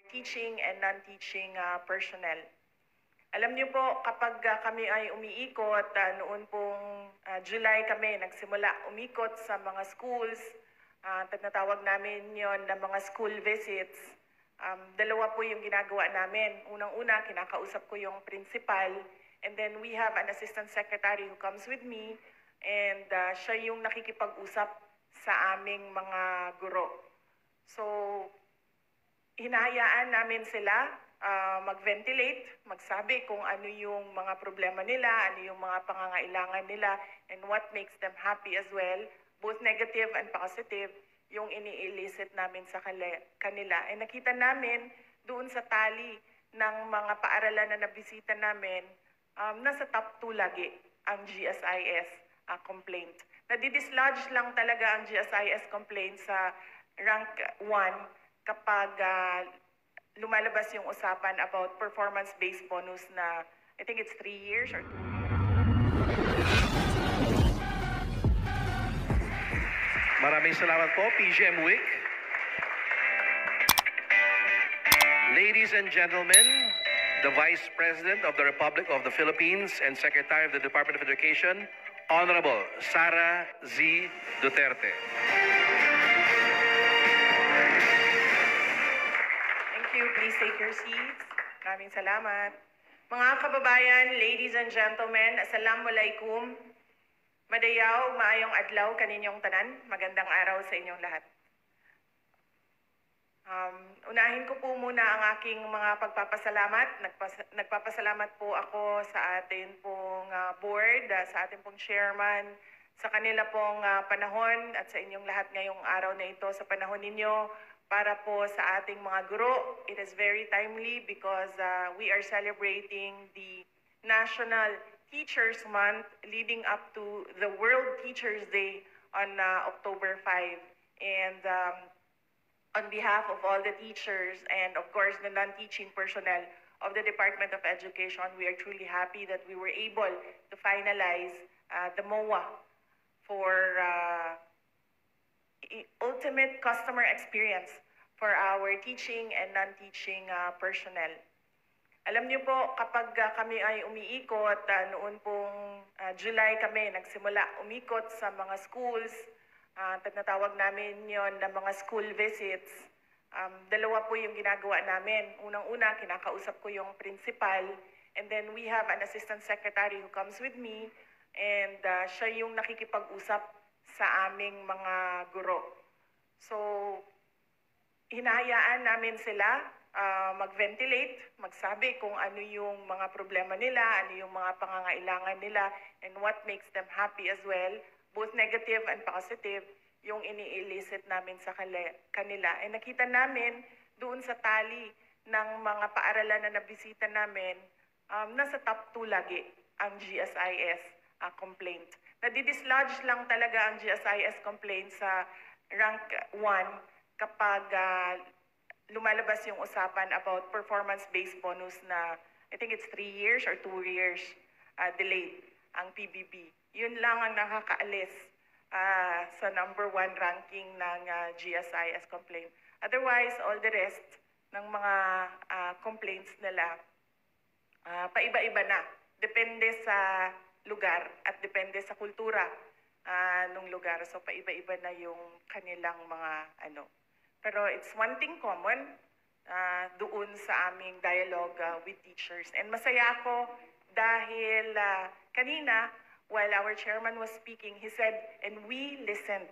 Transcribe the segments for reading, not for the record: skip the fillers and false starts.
teaching and non-teaching personnel. Alam niyo po, kapag kami ay umiikot, noon pong July kami nagsimula umikot sa mga schools, tinatawag namin yon na mga school visits. Dalawa po yung ginagawa namin. Unang-una, kinakausap ko yung principal, and then we have an assistant secretary who comes with me, and siya yung nakikipag-usap sa aming mga guro. So, hinahayaan namin sila mag-ventilate, magsabi kung ano yung mga problema nila, ano yung mga pangangailangan nila, and what makes them happy as well, both negative and positive, yung ini-elicit namin sa kanila. And nakita namin doon sa tali ng mga paaralan na nabisita namin, nasa top 2 lagi ang GSIS complaint. Nadidislodge lang talaga ang GSIS complaint sa rank 1 kapag lumalabas yung usapan about performance-based bonus na I think it's 3 years or 2 years. Maraming salamat po, PGM Week. Ladies and gentlemen, the Vice President of the Republic of the Philippines and Secretary of the Department of Education, Honorable Sara Z. Duterte. Please take your seats. Maraming salamat. Mga kababayan, ladies and gentlemen, assalamualaikum. Madayaw, maayong adlaw kaninyong tanan. Magandang araw sa inyong lahat. Unahin ko po muna ang aking mga pagpapasalamat. Nagpapasalamat po ako sa atin pong board, sa atin pong chairman, sa kanila pong panahon at sa inyong lahat ngayong araw na ito sa panahon ninyo. Para po sa ating mga guro, it is very timely because we are celebrating the National Teachers Month leading up to the World Teachers Day on October 5. And on behalf of all the teachers and of course the non-teaching personnel of the Department of Education, we are truly happy that we were able to finalize the MOA for ultimate customer experience for our teaching and non-teaching personnel. Alam niyo po, kapag kami ay umiikot, noon pong July kami nagsimula umikot sa mga schools, tinatawag namin yon na mga school visits. Dalawa po yung ginagawa namin. Unang-una, kinakausap ko yung principal, and then we have an assistant secretary who comes with me, and siya yung nakikipag-usap sa aming mga guro. So, hinahayaan namin sila mag-ventilate, magsabi kung ano yung mga problema nila, ano yung mga pangangailangan nila, and what makes them happy as well, both negative and positive, yung ini-elicit namin sa kanila. And nakita namin doon sa tali ng mga paaralan na nabisita namin, nasa top 2 lagi ang GSIS complaint. Nadidislodge lang talaga ang GSIS complaint sa rank 1 kapag lumalabas yung usapan about performance-based bonus na I think it's 3 years or 2 years delayed ang PBB. Yun lang ang nakakaalis sa number 1 ranking ng GSIS complaint. Otherwise, all the rest ng mga complaints nila, paiba-iba na. Depende sa lugar at depende sa kultura ng lugar. So, paiba-iba na yung kanilang mga ano. Pero it's one thing common doon sa aming dialogue with teachers. And masaya ako dahil kanina, while our chairman was speaking, he said, and we listened.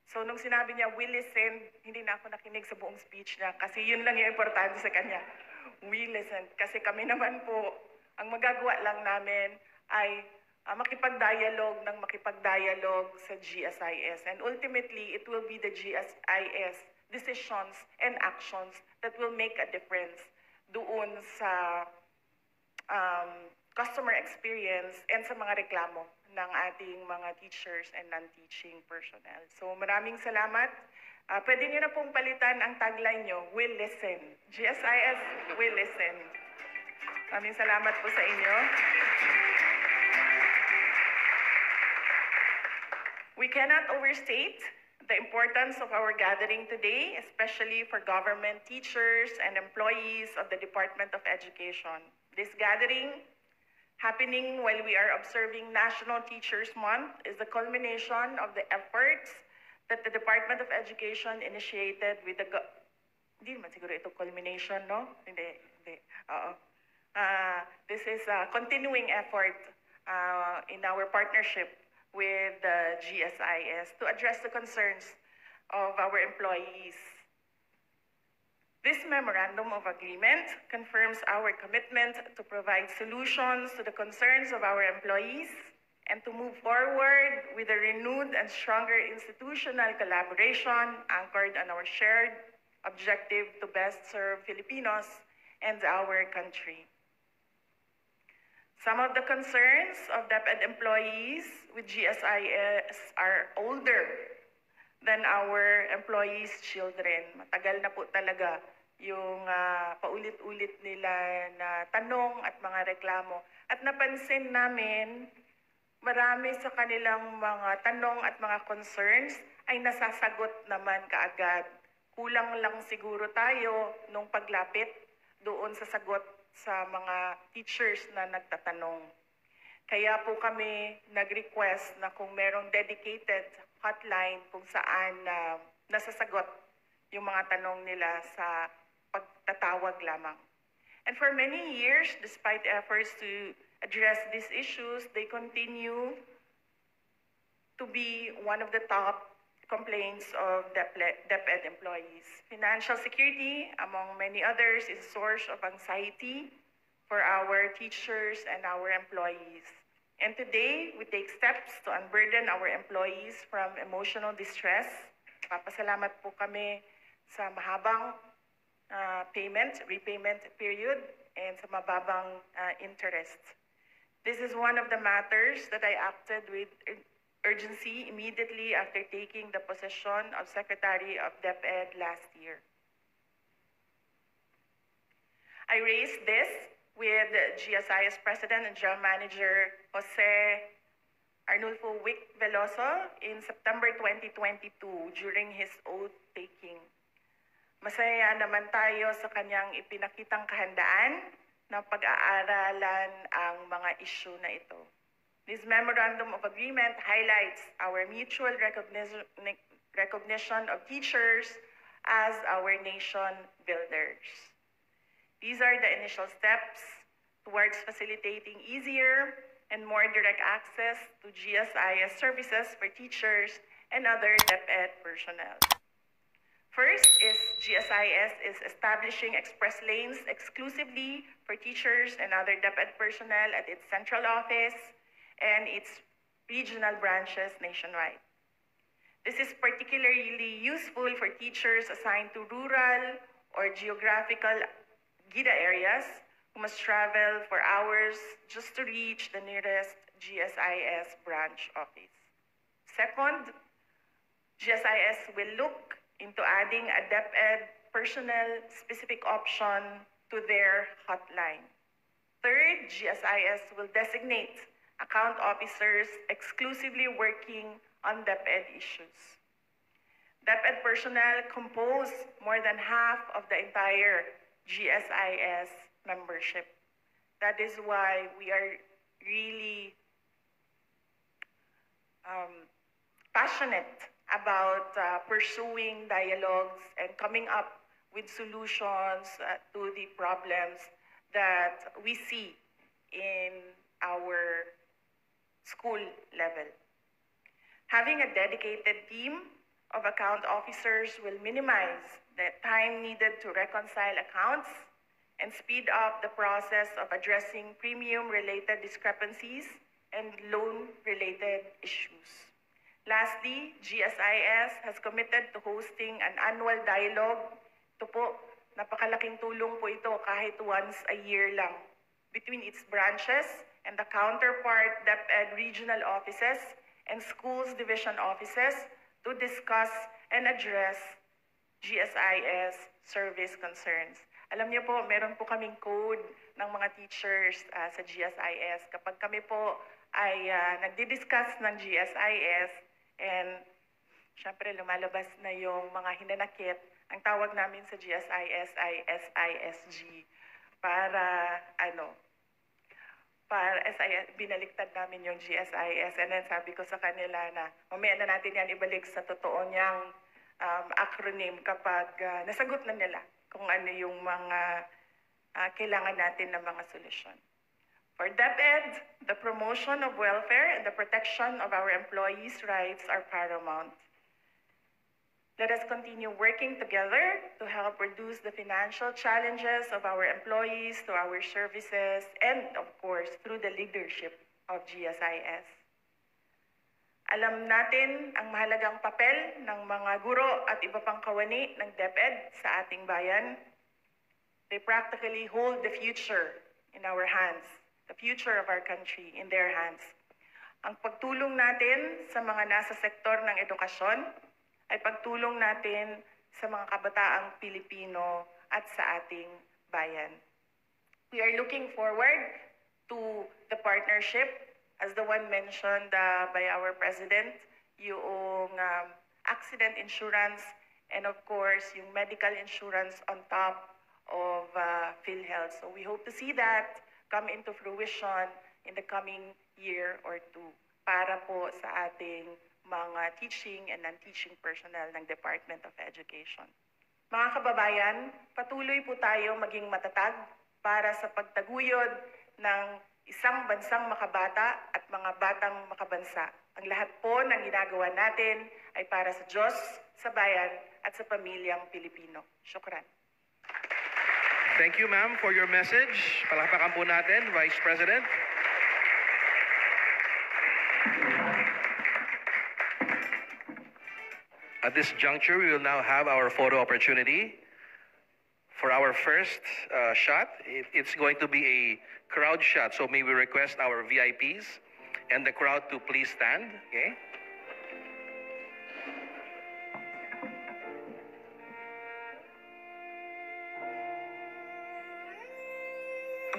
So nung sinabi niya, we listened, hindi na ako nakinig sa buong speech niya kasi yun lang yung importante sa kanya. We listened. Kasi kami naman po, ang magagawa lang namin ay makipag-dialogue sa GSIS. And ultimately, it will be the GSIS decisions and actions that will make a difference doon sa customer experience and sa mga reklamo ng ating mga teachers and non-teaching personnel. So maraming salamat. Pwede niyo na pong palitan ang tagline nyo, we'll listen. GSIS, we'll listen. Maraming salamat po sa inyo. We cannot overstate the importance of our gathering today, especially for government teachers and employees of the Department of Education. This gathering, happening while we are observing National Teachers Month, is the culmination of the efforts that the Department of Education initiated with the hindi naman siguro ito culmination, no? Hindi. Oo. This is a continuing effort in our partnership with the GSIS to address the concerns of our employees. This Memorandum of Agreement confirms our commitment to provide solutions to the concerns of our employees and to move forward with a renewed and stronger institutional collaboration anchored on our shared objective to best serve Filipinos and our country. Some of the concerns of DepEd employees with GSIS are older than our employees' children. Matagal na po talaga yung paulit-ulit nila na tanong at mga reklamo. At napansin namin, marami sa kanilang mga tanong at mga concerns ay nasasagot naman kaagad. Kulang lang siguro tayo nung paglapit doon sa sagot sa mga teachers na nagtatanong. Kaya po kami nag-request na kung merong dedicated hotline kung saan nasasagot yung mga tanong nila sa pagtatawag lamang. And for many years, despite efforts to address these issues, they continue to be one of the top complaints of DepEd employees. Financial security, among many others, is a source of anxiety for our teachers and our employees. And today, we take steps to unburden our employees from emotional distress. Papasalamat po kami sa mahabang repayment period, and sa mababang interest. This is one of the matters that I acted with urgency immediately after taking the position of Secretary of DepEd last year. I raised this with GSIS President and General Manager Jose Arnulfo Wick Veloso in September 2022 during his oath-taking. Masaya naman tayo sa kanyang ipinakitang kahandaan na pag-aaralan ang mga issue na ito. This Memorandum of Agreement highlights our mutual recognition of teachers as our nation builders. These are the initial steps towards facilitating easier and more direct access to GSIS services for teachers and other DepEd personnel. First is GSIS is establishing express lanes exclusively for teachers and other DepEd personnel at its central office and its regional branches nationwide. This is particularly useful for teachers assigned to rural or geographical GIDA areas who must travel for hours just to reach the nearest GSIS branch office. Second, GSIS will look into adding a DepEd personnel-specific option to their hotline. Third, GSIS will designate account officers exclusively working on DepEd issues. DepEd personnel compose more than half of the entire GSIS membership. That is why we are really passionate about pursuing dialogues and coming up with solutions to the problems that we see in our school level. Having a dedicated team of account officers will minimize the time needed to reconcile accounts and speed up the process of addressing premium-related discrepancies and loan-related issues. Lastly, GSIS has committed to hosting an annual dialogue. Ito po, napakalaking tulong po ito kahit once a year lang between its branches and the counterpart DepEd regional offices and schools division offices to discuss and address GSIS service concerns. Alam niyo po, meron po kaming code ng mga teachers sa GSIS. Kapag kami po ay nagdi-discuss ng GSIS and syempre lumalabas na yung mga hinanakit. Ang tawag namin sa GSIS ay SISG para binaliktad namin yung GSIS, and then sabi ko sa kanila na mamaya na natin yan ibalik sa totoo niyang acronym kapag nasagot na nila kung ano yung mga kailangan natin ng mga solusyon. For DepEd, the promotion of welfare and the protection of our employees' rights are paramount. Let us continue working together to help reduce the financial challenges of our employees through our services and, of course, through the leadership of GSIS. Alam natin ang mahalagang papel ng mga guro at iba pang kawani ng DepEd sa ating bayan. They practically hold the future in our hands, the future of our country in their hands. Ang pagtulong natin sa mga nasa sektor ng edukasyon ay pagtulong natin sa mga kabataang Pilipino at sa ating bayan. We are looking forward to the partnership, as the one mentioned by our President, yung accident insurance and of course yung medical insurance on top of PhilHealth. So we hope to see that come into fruition in the coming year or two para po sa ating mga teaching and non-teaching personnel ng Department of Education. Mga kababayan, patuloy po tayo maging matatag para sa pagtaguyod ng isang bansang makabata at mga batang makabansa. Ang lahat po ng ginagawa natin ay para sa Diyos, sa bayan at sa pamilyang Pilipino. Syukran. Thank you, ma'am, for your message. Palakpakan po natin, Vice President. At this juncture, we will now have our photo opportunity. For our first shot, it's going to be a crowd shot. So may we request our VIPs and the crowd to please stand, okay?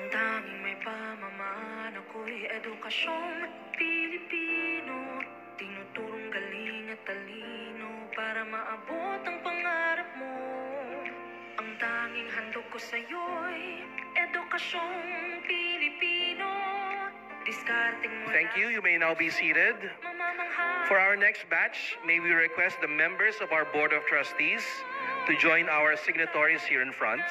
Ang tanging may pamamaan ako'y edukasyong Pilipino. Tinuturong galing at talino para maabot ang pangarap mo. Ang tanging handog ko sa'yo'y edukasyong Pilipino. Diskarteng mo. Thank you. You may now be seated. For our next batch, may we request the members of our Board of Trustees to join our signatories here in front.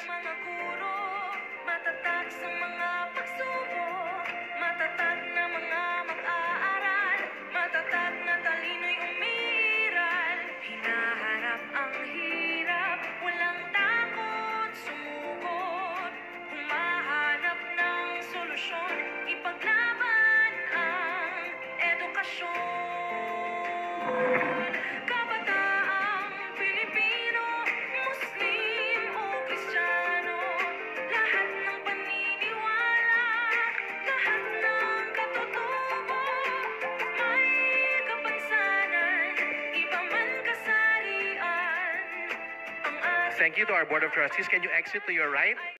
Thank you to our Board of Trustees. Can you exit to your right?